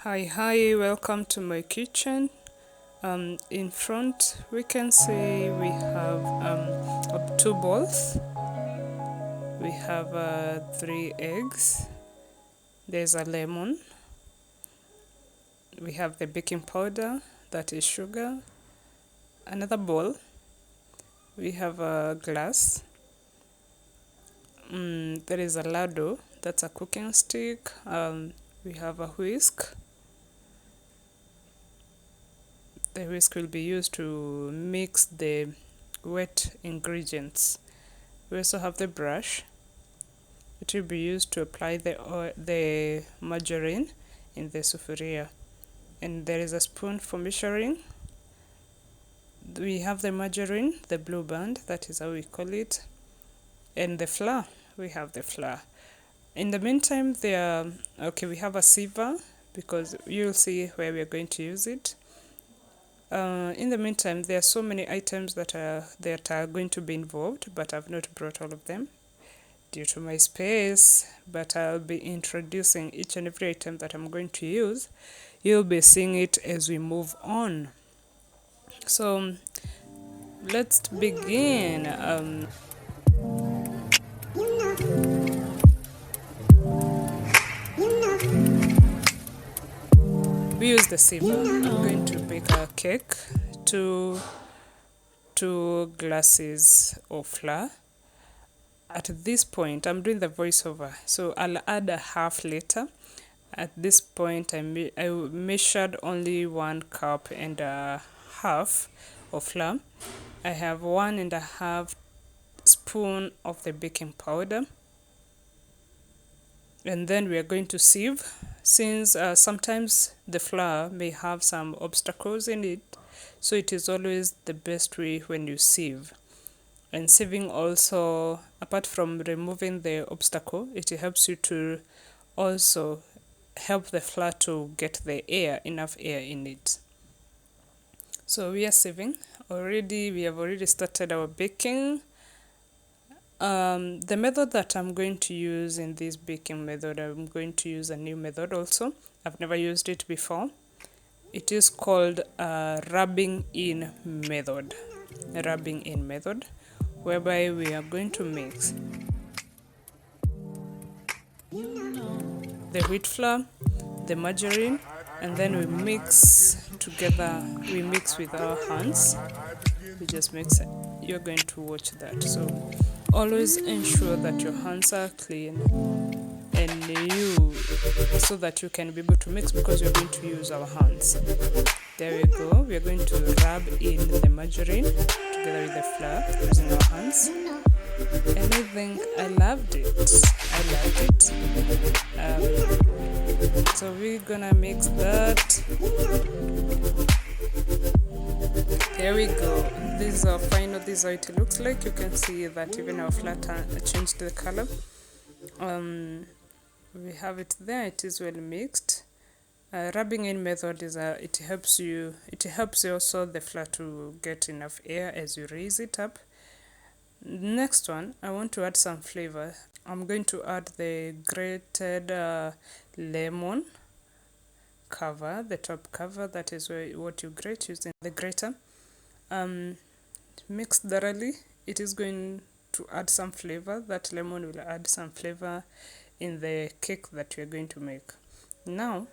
Hi, welcome to my kitchen. In front we can see we have two bowls. We have 3 eggs. There's a lemon. We have the baking powder, that is sugar. Another bowl. We have a glass. There is a ladle, that's a cooking stick. We have a whisk. The whisk will be used to mix the wet ingredients. We also have the brush. It will be used to apply the margarine in the sufuria. And there is a spoon for measuring. We have the margarine, the blue band, that is how we call it. And the flour, we have the flour. In the meantime, we have a sieve because you'll see where we are going to use it. In the meantime, there are so many items that are going to be involved, but I've not brought all of them due to my space. But I'll be introducing each and every item that I'm going to use. You'll be seeing it as we move on. So let's begin. We use the sieve. I'm going to bake a cake, two glasses of flour. At this point, I'm doing the voiceover, so I'll add a half liter. At this point, I measured only 1 cup and a half of flour. I have 1.5 spoon of the baking powder. And then we are going to sieve, since sometimes the flour may have some obstacles in it, so it is always the best way when you sieve. And sieving also, apart from removing the obstacle, it helps you to also help the flour to get enough air in it. So we are sieving already. We have already started our baking. The method that I'm going to use in this baking method, I'm going to use a new method also. I've never used it before. It is called rubbing in method. Rubbing in method, whereby we are going to mix the wheat flour, the margarine, and then we mix together. We mix with our hands. We just mix it. You're going to watch that. So always ensure that your hands are clean so that you can be able to mix, because you're going to use our hands. There we go. We are going to rub in the margarine together with the flour using our hands. And I think I loved it. So we're gonna mix that. There we go. This is our final. This is how it looks like. You can see that even our flour changed the color. We have it there. It is well mixed. Rubbing in method is it helps you also the flour to get enough air as you raise it up. Next one, I want to add some flavor. I'm going to add the grated lemon cover, the top cover. That is what you grate using the grater. Mix thoroughly. It is going to add some flavor. That lemon will add some flavor in the cake that we are going to make. Now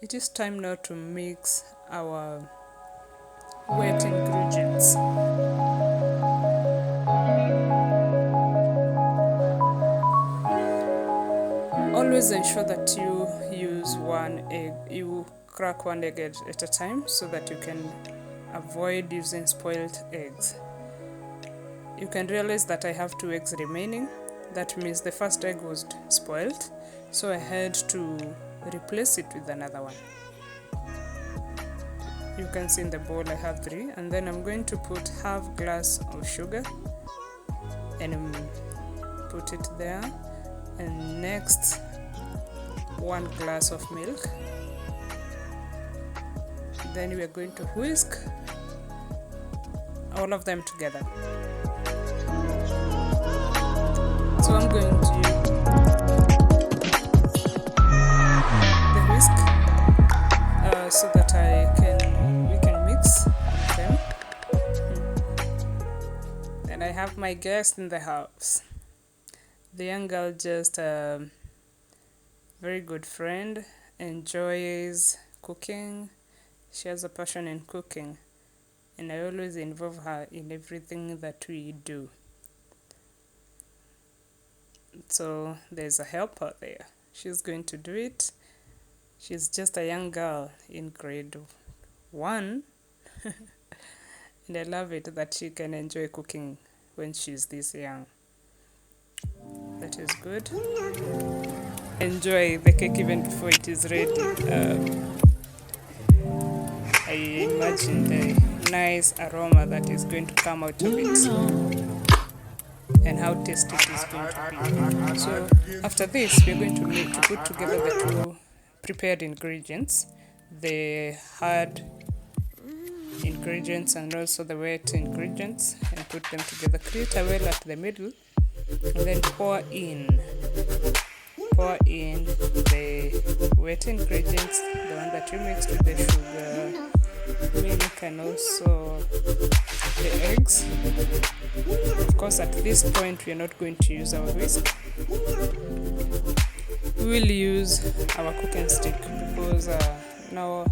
it is time now to mix our wet ingredients. Always ensure that you use 1 egg. You crack 1 egg at a time so that you can avoid using spoiled eggs. You can realize that I have 2 eggs remaining. That means the first egg was spoiled, so I had to replace it with another one. You can see in the bowl I have 3, and then I'm going to put half glass of sugar and put it there. And next, 1 glass of milk. Then we are going to whisk all of them together. So I'm going to use the whisk so that we can mix them. And I have my guest in the house. The young girl, just a very good friend, enjoys cooking. She has a passion in cooking, and I always involve her in everything that we do. So there's a helper there. She's going to do it. She's just a young girl in grade 1. And I love it that she can enjoy cooking when she's this young. That is good. Enjoy the cake even before it is ready. I imagine the nice aroma that is going to come out of it and how tasty it is going to be. So after this, we're going to need to put together the two prepared ingredients, the hard ingredients and also the wet ingredients, and put them together. Create a well at the middle, and then pour in the wet ingredients, the one that you mixed with the sugar, milk, and also the eggs. Of course, at this point we are not going to use our whisk. We will use our cooking stick because now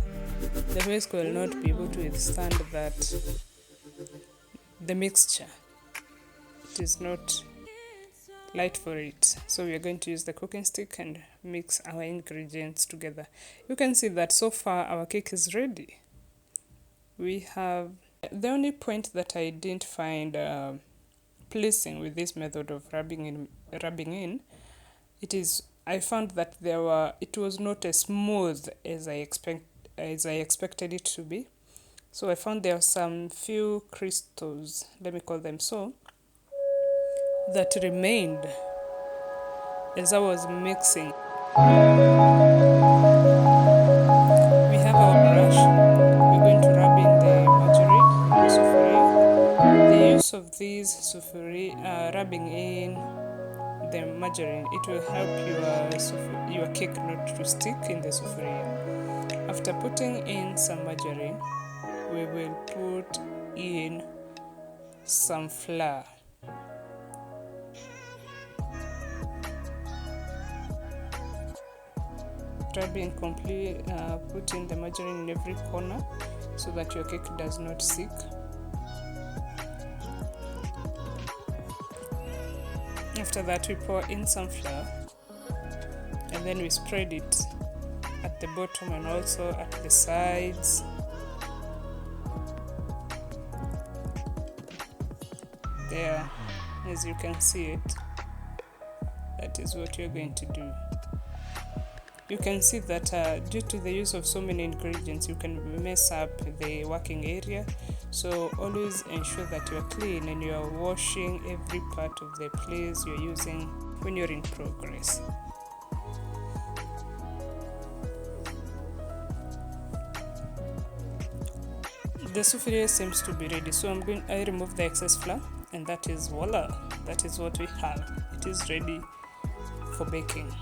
the whisk will not be able to withstand that the mixture. It is not light for it. So we are going to use the cooking stick and mix our ingredients together. You can see that so far our cake is ready. We have the only point that I didn't find pleasing with this method of rubbing in, I found that it was not as smooth as I expected it to be. So I found there are some few crystals, let me call them so, that remained as I was mixing. We have our brush. We're going to rub in the margarine, the souffle. The use of these souffle, rubbing in the margarine, it will help your cake not to stick in the souffle. After putting in some margarine, we will put in some flour. Rub in complete, put in the margarine in every corner so that your cake does not stick. After that, we pour in some flour and then we spread it at the bottom and also at the sides. There, as you can see it, that is what you're going to do. You can see that due to the use of so many ingredients, you can mess up the working area. So always ensure that you are clean and you are washing every part of the place you're using when you're in progress. The souffle seems to be ready, so I remove the excess flour, and that is voila. That is what we have. It is ready for baking.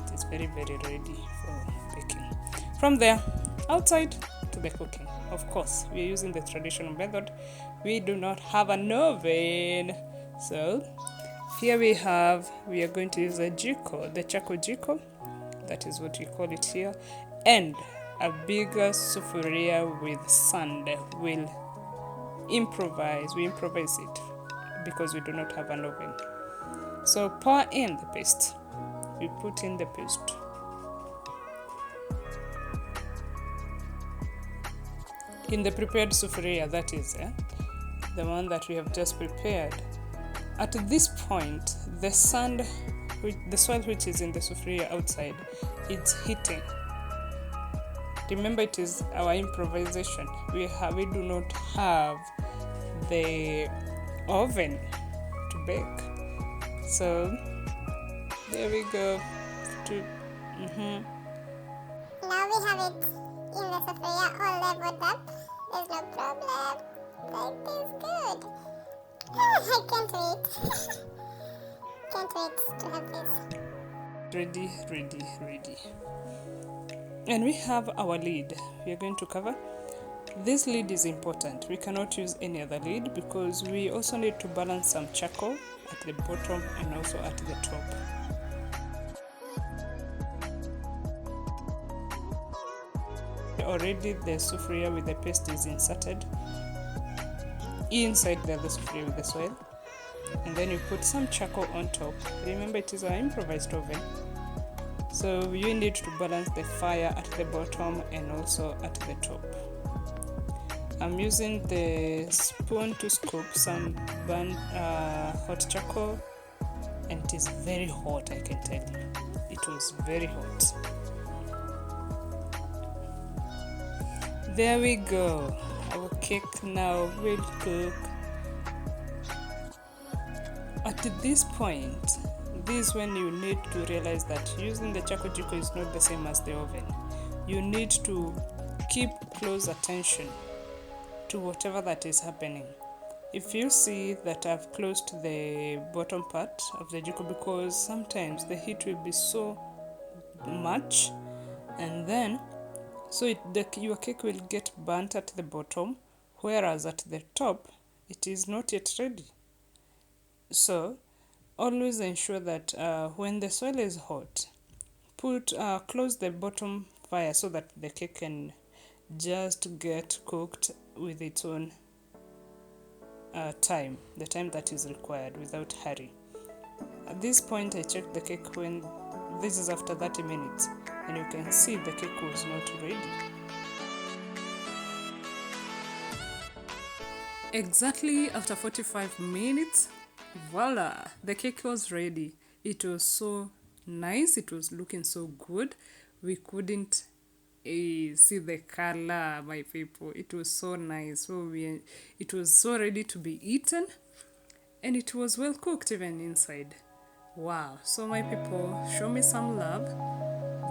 It is very, very ready for baking. From there, outside to the cooking. Of course, we are using the traditional method. We do not have an oven. So here we are going to use a jiko, the charcoal jiko. That is what we call it here. And a bigger sufuria with sand. We improvise it because we do not have an oven. So pour in the paste. We put in the paste. In the prepared sufuria, that is the one that we have just prepared. At this point, the soil which is in the sufuria outside, it's heating. Remember, it is our improvisation. We do not have the oven to bake. So there we go. Now we have it in the sufuria all leveled up. There's no problem. That is good. I can't wait. Can't wait to have this. Ready. And we have our lid we are going to cover. This lid is important. We cannot use any other lid because we also need to balance some charcoal at the bottom and also at the top. Already the sufuria with the paste is inserted inside the sufuria with the soil, and then you put some charcoal on top. Remember, it is an improvised oven, so you need to balance the fire at the bottom and also at the top. I'm using the spoon to scoop some hot charcoal, and it is very hot, I can tell you. It was very hot. There we go. Our cake now will cook. At this point, this is when you need to realize that using the charcoal jiko is not the same as the oven. You need to keep close attention to whatever that is happening. If you see that I've closed the bottom part of the jiko, because sometimes the heat will be so much, and then your cake will get burnt at the bottom, whereas at the top it is not yet ready. So always ensure that when the soil is hot, close the bottom fire so that the cake can just get cooked with its own time, the time that is required, without hurry. At this point, I checked the cake when this is after 30 minutes, and you can see the cake was not ready. Exactly after 45 minutes, voila, the cake was ready. It was so nice, it was looking so good. We couldn't see the color, my people. It was so nice. It was so ready to be eaten, and it was well cooked even inside. Wow. So my people, show me some love.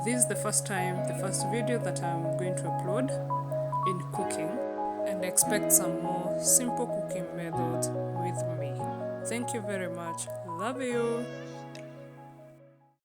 This is the first video that I'm going to upload in cooking, and expect some more simple cooking methods with me. Thank you very much. Love you.